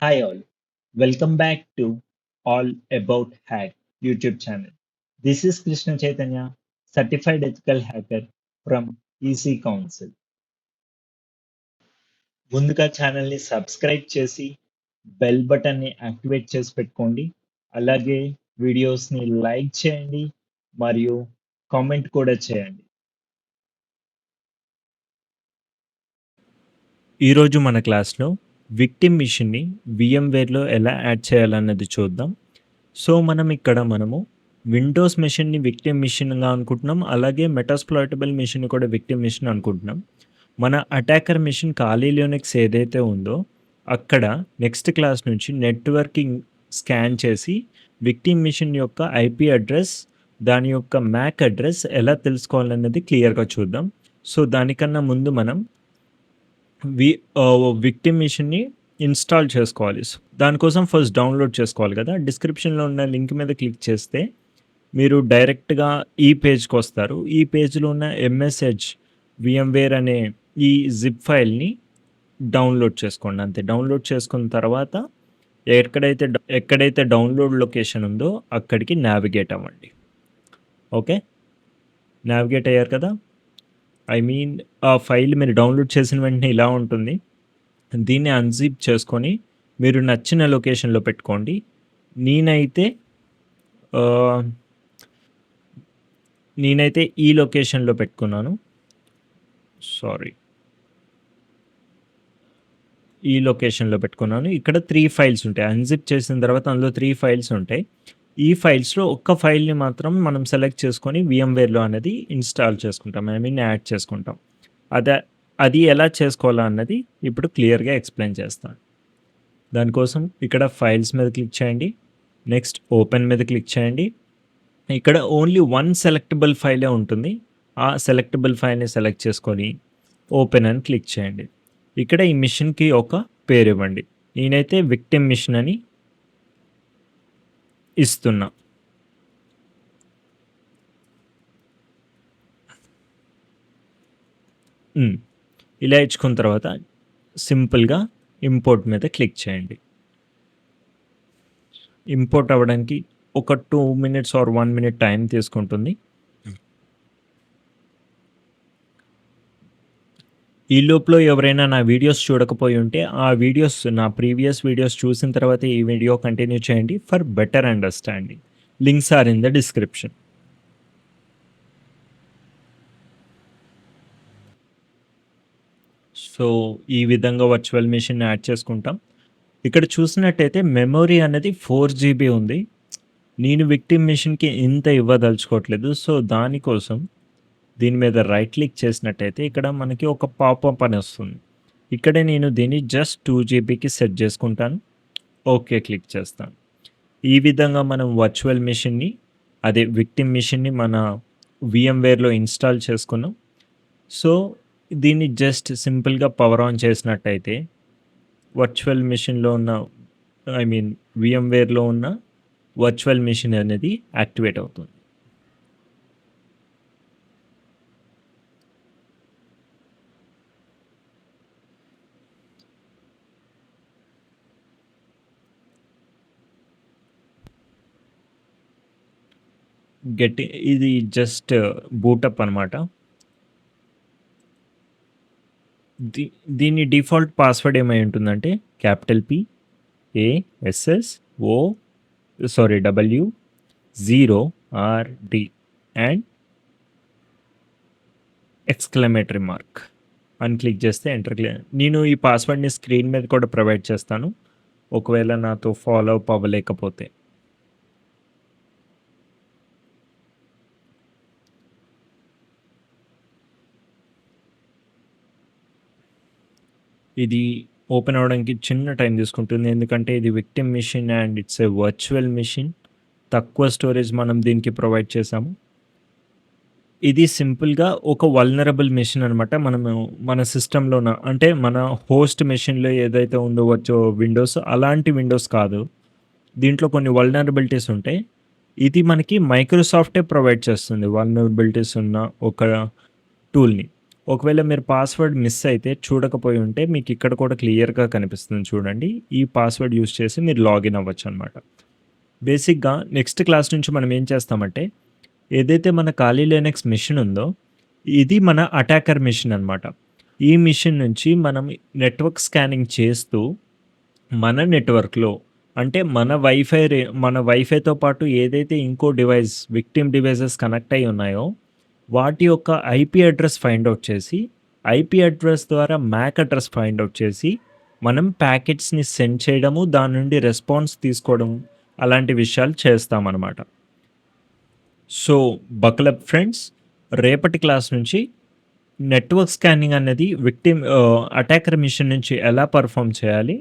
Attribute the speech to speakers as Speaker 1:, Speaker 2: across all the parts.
Speaker 1: Hi all, welcome back to All About Hack YouTube channel. This is Krishna Chaitanya, certified ethical hacker from EC Council. ముందుగా ఛానల్ని subscribe చేసి bell బటన్ని activate చేసి పెట్టుకోండి. అలాగే వీడియోస్ని లైక్ చేయండి మరియు కామెంట్ కూడా చేయండి. ఈరోజు మన క్లాస్లో విక్టిమ్ మిషన్ని VMwareలో ఎలా యాడ్ చేయాలన్నది చూద్దాం. సో మనము విండోస్ మెషిన్‌ని విక్టిమ్ మెషిన్‌గా అనుకుంటున్నాం. అలాగే మెటాస్ప్లాయిటబుల్ మెషిన్‌ని కూడా విక్టిమ్ మెషిన్ అనుకుంటున్నాం. మన అటాకర్ మెషిన్ ఖాళీ లినక్స్ ఏదైతే ఉందో అక్కడ నెక్స్ట్ క్లాస్ నుంచి నెట్వర్కింగ్ స్కాన్ చేసి విక్టిమ్ మెషిన్ యొక్క ఐపీ అడ్రస్, దాని యొక్క మ్యాక్ అడ్రస్ ఎలా తెలుసుకోవాలన్నది క్లియర్‌గా చూద్దాం. సో దానికన్నా ముందు మనం విక్టిమ్ మెషిన్‌ని ఇన్‌స్టాల్ చేసుకోవాలి. దానికోసం ఫస్ట్ డౌన్‌లోడ్ చేసుకోవాలి కదా! డిస్క్రిప్షన్‌లో ఉన్న లింక్ మీద క్లిక్ చేస్తే మీరు డైరెక్ట్‌గా ఈ పేజ్‌కొస్తారు. ఈ పేజ్‌లో ఉన్న ఎంఎస్‌హెచ్ VMware అనే ఈ జిప్ ఫైల్‌ని డౌన్‌లోడ్ చేసుకోండి అంతే. డౌన్‌లోడ్ చేసుకున్న తర్వాత ఎక్కడైతే డౌన్‌లోడ్ లొకేషన్ ఉందో అక్కడికి నావిగేట్ అవ్వండి. ఓకే. నావిగేట్ అయ్యారు కదా! ఐ మీన్ ఆ ఫైల్ మీరు డౌన్‌లోడ్ చేసిన వెంటనే ఇలా ఉంటుంది. దీన్ని అన్‌జిప్ చేసుకొని మీరు నచ్చిన లొకేషన్‌లో పెట్టుకోండి. నేనైతే ఈ లొకేషన్‌లో పెట్టుకున్నాను. సారీ. ఈ లొకేషన్‌లో పెట్టుకున్నాను. ఇక్కడ 3 ఫైల్స్ ఉంటాయి. అన్‌జిప్ చేసిన తర్వాత అందులో 3 ఫైల్స్ ఉంటాయి. ఈ ఫైల్స్‌లో ఒక్క ఫైల్‌ని మాత్రం మనం సెలెక్ట్ చేసుకొని VMwareలో అనేది ఇన్‌స్టాల్ చేసుకుంటాం. ఐ మీన్ యాడ్ చేసుకుంటాం. అది ఎలా చేసుకోవాలా అన్నది ఇప్పుడు క్లియర్‌గా ఎక్స్‌ప్లెయిన్ చేస్తాను. దానికోసం ఇక్కడ ఫైల్స్ మీద క్లిక్ చేయండి. నెక్స్ట్ ఓపెన్ మీద క్లిక్ చేయండి. ఇక్కడ ఓన్లీ వన్ సెలెక్టబుల్ ఫైలే ఉంటుంది. ఆ సెలెక్టబుల్ ఫైల్‌ని సెలెక్ట్ చేసుకొని ఓపెన్ అని క్లిక్ చేయండి. ఇక్కడ ఈ మిషన్‌కి ఒక పేరు ఇవ్వండి. నేనైతే విక్టిమ్ మిషన్ అని ఇస్తున్నా. ఇలా ఇచ్చుకున్న తర్వాత సింపుల్‌గా ఇంపోర్ట్ మీద క్లిక్ చేయండి. ఇంపోర్ట్ అవ్వడానికి ఒక 2 మినిట్స్ ఆర్ 1 మినిట్ టైం తీసుకుంటుంది. ఈ లోపులో ఎవరైనా నా వీడియోస్ చూడకపోయి ఉంటే నా ప్రీవియస్ వీడియోస్ చూసిన తర్వాత ఈ వీడియో కంటిన్యూ చేయండి for better understanding. Links are in the description. So ఈ విధంగా వర్చువల్ మెషిన్ యాడ్ చేసుకుంటాం. ఇక్కడ చూసినట్టయితే మెమొరీ అనేది 4 GB ఉంది. నేను విక్టిమ్ మెషిన్‌కి ఇంత ఇవ్వదలుచుకోవట్లేదు. సో దానికోసం దీని మీద రైట్ క్లిక్ చేసినట్టయితే ఇక్కడ మనకి ఒక పాపప్ అని వస్తుంది. ఇక్కడ నేను దీన్ని జస్ట్ 2 GBకి సెట్ చేసుకుంటాను. ఓకే క్లిక్ చేస్తాను. ఈ విధంగా మనం వర్చువల్ మెషిన్‌ని అదే విక్టిమ్ మెషిన్‌ని మన VMwareలో ఇన్‌స్టాల్ చేసుకున్నాం. సో దీన్ని జస్ట్ సింపుల్‌గా పవర్ ఆన్ చేసినట్టయితే వర్చువల్ మెషిన్‌లో ఉన్న VMwareలో ఉన్న వర్చువల్ మెషిన్ అనేది యాక్టివేట్ అవుతుంది. ఇది జస్ట్ బూటప్ అనమాట. దీని డిఫాల్ట్ పాస్వర్డ్ ఏమై ఉంటుందంటే W0RD అండ్ ఎక్స్‌క్లమేటరీ మార్క్ అని క్లిక్ చేస్తే ఎంటర్. నేను ఈ పాస్వర్డ్‌ని స్క్రీన్ మీద కూడా ప్రొవైడ్ చేస్తాను. ఒకవేళ నాతో ఫాలో అప్ అవ్వలేకపోతే. ఇది ఓపెన్ అవ్వడానికి చిన్న టైం తీసుకుంటుంది. ఎందుకంటే ఇది victim machine and it's a virtual machine. తక్కువ స్టోరేజ్ మనం దీనికి ప్రొవైడ్ చేసాము. ఇది సింపుల్‌గా ఒక వల్నరబుల్ మెషిన్ అనమాట. మన సిస్టమ్‌లోన అంటే మన హోస్ట్ మెషిన్‌లో ఏదైతే ఉందో విండోస్ అలాంటి విండోస్ కాదు. దీంట్లో కొన్ని వల్నరబిలిటీస్ ఉంటాయి. ఇది మనకి మైక్రోసాఫ్టే ప్రొవైడ్ చేస్తుంది వల్నరబిలిటీస్ ఉన్న ఒక టూల్‌ని. ఒకవేళ మీరు పాస్వర్డ్ మిస్ అయితే చూడకపోయి ఉంటే మీకు ఇక్కడ కూడా క్లియర్‌గా కనిపిస్తుంది చూడండి. ఈ పాస్వర్డ్ యూజ్ చేసి మీరు లాగిన్ అవ్వచ్చనమాట. బేసిక్‌గా నెక్స్ట్ క్లాస్ నుంచి మనం ఏం చేస్తామంటే, ఏదైతే మన ఖాళీ లినక్స్ మెషిన్ ఉందో, ఇది మన అటాకర్ మెషిన్ అనమాట. ఈ మెషిన్ నుంచి మనం నెట్వర్క్ స్కానింగ్ చేస్తూ, మన నెట్వర్క్‌లో అంటే మన వైఫైతో పాటు ఏదైతే ఇంకో డివైస్ విక్టిమ్ డివైసెస్ కనెక్ట్ అయ్యి ఉన్నాయో, వాటి యొక్క ఐపీ అడ్రెస్ ఫైండ్ ఔట్ చేసి, ఐపీ అడ్రెస్ ద్వారా మ్యాక్ అడ్రెస్ ఫైండ్ ఔట్ చేసి, మనం ప్యాకెట్స్‌ని సెండ్ చేయడము, దాని నుండి రెస్పాన్స్ తీసుకోవడం అలాంటి విషయాలు చేస్తామనమాట. So, buckle up friends. రేపటి క్లాస్ నుంచి నెట్వర్క్ స్కానింగ్ అనేది అటాకర్ మెషిన్ నుంచి ఎలా పెర్ఫార్మ్ చేయాలి?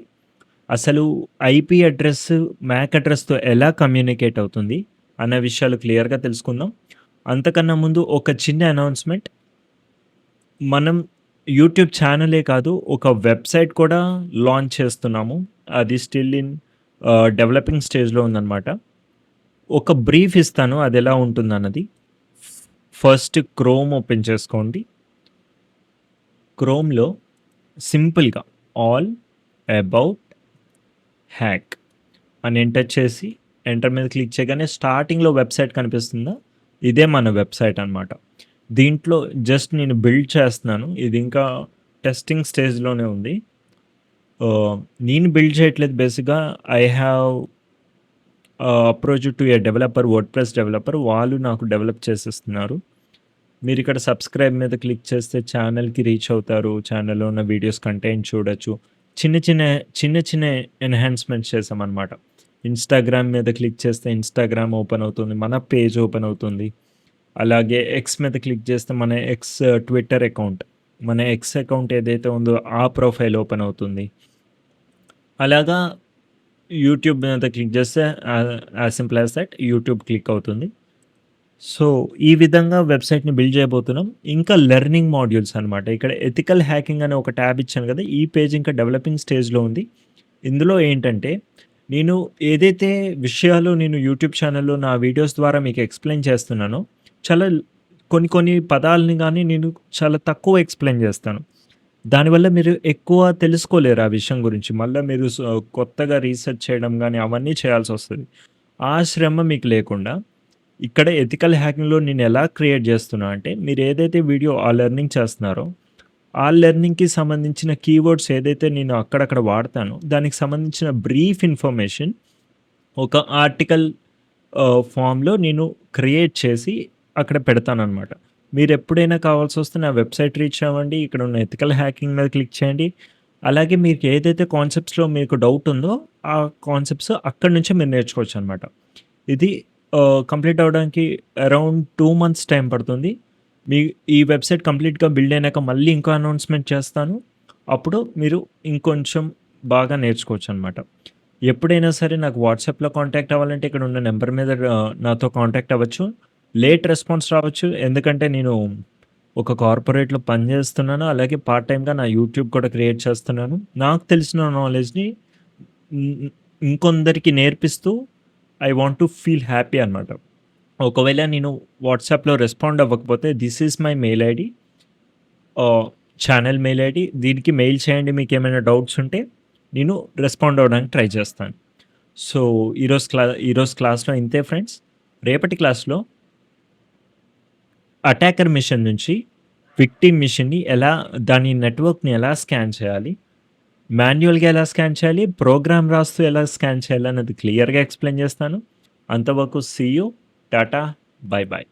Speaker 1: అసలు ఐపీ అడ్రెస్, మ్యాక్ అడ్రెస్‌తో ఎలా కమ్యూనికేట్ అవుతుంది? అన్న విషయాలు క్లియర్‌గా తెలుసుకుందాం. అంతకన్నా ముందు ఒక చిన్న అనౌన్స్‌మెంట్. మనం యూట్యూబ్ ఛానలే కాదు, ఒక వెబ్‌సైట్ కూడా లాంచ్ చేస్తున్నాము. అది స్టిల్ ఇన్ డెవలపింగ్ స్టేజ్‌లో ఉందనమాట. ఒక బ్రీఫ్ ఇస్తాను అదెలా ఉంటుందన్నది. ఫస్ట్ క్రోమ్ ఓపెన్ చేసుకోండి. క్రోమ్‌లో సింపుల్‌గా ఆల్ అబౌట్ హ్యాక్ అని ఎంటర్ చేసి, ఎంటర్ మీద క్లిక్ చేయగానే స్టార్టింగ్‌లో వెబ్‌సైట్ కనిపిస్తుందా? ఇదే మన వెబ్‌సైట్ అనమాట. దీంట్లో జస్ట్ నేను బిల్డ్ చేస్తున్నాను. ఇది ఇంకా టెస్టింగ్ స్టేజ్‌లోనే ఉంది. నేను బిల్డ్ చేయట్లేదు బేసిక్‌గా. I have approached to a developer, WordPress developer. వాళ్ళు నాకు డెవలప్ చేసిస్తున్నారు. మీరిక్కడ సబ్స్క్రైబ్ మీద క్లిక్ చేస్తే ఛానల్‌కి రీచ్ అవుతారు. ఛానల్‌లో ఉన్న వీడియోస్ కంటెంట్ చూడొచ్చు. చిన్న చిన్న ఎన్హాన్స్‌మెంట్స్ చేశామనమాట. ఇన్‌స్టాగ్రామ్ మీద క్లిక్ చేస్తే ఇన్‌స్టాగ్రామ్ ఓపెన్ అవుతుంది. మన పేజ్ ఓపెన్ అవుతుంది. అలాగే ఎక్స్ మీద క్లిక్ చేస్తే మన ఎక్స్ ట్విట్టర్ అకౌంట్, మన ఎక్స్ అకౌంట్ ఏదైతే ఉందో ఆ ప్రొఫైల్ ఓపెన్ అవుతుంది. అలాగా యూట్యూబ్ మీద క్లిక్ చేస్తే as simple as that YouTube click అవుతుంది. సో, ఈ విధంగా వెబ్‌సైట్‌ని బిల్డ్ చేయబోతున్నాం. ఇంకా లెర్నింగ్ మాడ్యూల్స్ అనమాట. ఇక్కడ ఎథికల్ హ్యాకింగ్ అనే ఒక ట్యాబ్ ఇచ్చాను కదా! ఈ పేజ్ ఇంకా డెవలపింగ్ స్టేజ్‌లో ఉంది. ఇందులో ఏంటంటే, నేను ఏదైతే విషయాలు నేను యూట్యూబ్ ఛానల్‌లో నా వీడియోస్ ద్వారా మీకు ఎక్స్‌ప్లెయిన్ చేస్తున్నానో, చాలా కొన్ని కొన్ని పదాలని గాని నేను చాలా తక్కువ ఎక్స్‌ప్లెయిన్ చేస్తాను. దానివల్ల మీరు ఎక్కువ తెలుసుకోలేరు ఆ విషయం గురించి. మళ్ళా మీరు కొత్తగా రీసెర్చ్ చేయడం గాని అవన్నీ చేయాల్సొస్తది. ఆ శ్రమ మీకు లేకుండా ఇక్కడ ఎథికల్ హ్యాకింగ్‌లో నేనెలా క్రియేట్ జేస్తున్నా అంటే, మీరేదైతే వీడియో లెర్నింగ్ చేస్తున్నారో, ఆ లెర్నింగ్‌కి సంబంధించిన కీవర్డ్స్ ఏదైతే నేను అక్కడక్కడ వాడతానో, దానికి సంబంధించిన బ్రీఫ్ ఇన్ఫర్మేషన్ ఒక ఆర్టికల్ ఫార్మ్‌లో నేను క్రియేట్ చేసి అక్కడ పెడతాననమాట. మీరెప్పుడైనా కావాల్సొస్తే నా వెబ్‌సైట్ రీచ్ అవ్వండి. ఇక్కడ ఉన్న ఎథికల్ హ్యాకింగ్ మీద క్లిక్ చేయండి. అలాగే మీకు ఏదైతే కాన్సెప్ట్స్‌లో మీకు డౌట్ ఉందో, ఆ కాన్సెప్ట్స్ అక్కడి నుంచే మీరు నేర్చుకోవచ్చనమాట. ఇది కంప్లీట్ అవ్వడానికి అరౌండ్ 2 మంత్స్ టైం పడుతుంది. మీ ఈ వెబ్‌సైట్ కంప్లీట్‌గా బిల్డ్ అయినాక మళ్ళీ ఇంకో అనౌన్స్‌మెంట్ చేస్తాను. అప్పుడు మీరు ఇంకొంచెం బాగా నేర్చుకోవచ్చనమాట. ఎప్పుడైనా సరే నాకు వాట్సాప్‌లో కాంటాక్ట్ అవ్వాలంటే ఇక్కడ ఉన్న నంబర్ మీద నాతో కాంటాక్ట్ అవ్వచ్చు. లేట్ రెస్పాన్స్ రావచ్చు. ఎందుకంటే నేను ఒక కార్పొరేట్‌లో పనిచేస్తున్నాను. అలాగే పార్ట్ టైమ్‌గా నా యూట్యూబ్ కూడా క్రియేట్ చేస్తున్నాను. నాకు తెలిసిన నాలెడ్జ్‌ని హ్మ్, ఇంకొందరికి నేర్పిస్తూ I want to feel happy అనమాట. ఒకవేళ నేను వాట్సాప్‌లో రెస్పాండ్ అవ్వకపోతే this is my mail ID. Channel mail ID. దీనికి మెయిల్ చేయండి మీకేమైనా డౌట్స్ ఉంటే. నేను రెస్పాండ్ అవ్వడానికి ట్రై చేస్తాను. సో, ఈరోజు క్లాస్‌లో ఇంతే ఫ్రెండ్స్. రేపటి క్లాస్‌లో అటాకర్ మెషిన్ నుంచి విక్టిమ్ మెషిన్‌ని దాని నెట్వర్క్‌ని ఎలా స్కాన్ చేయాలి? మాన్యువల్‌గా ఎలా స్కాన్ చేయాలి? ప్రోగ్రామ్ రాస్తూ ఎలా స్కాన్ చేయాలి? అన్నది క్లియర్‌గా ఎక్స్‌ప్లెయిన్ చేస్తాను. అంతవరకు సీ యూ. టాటా. Bye by.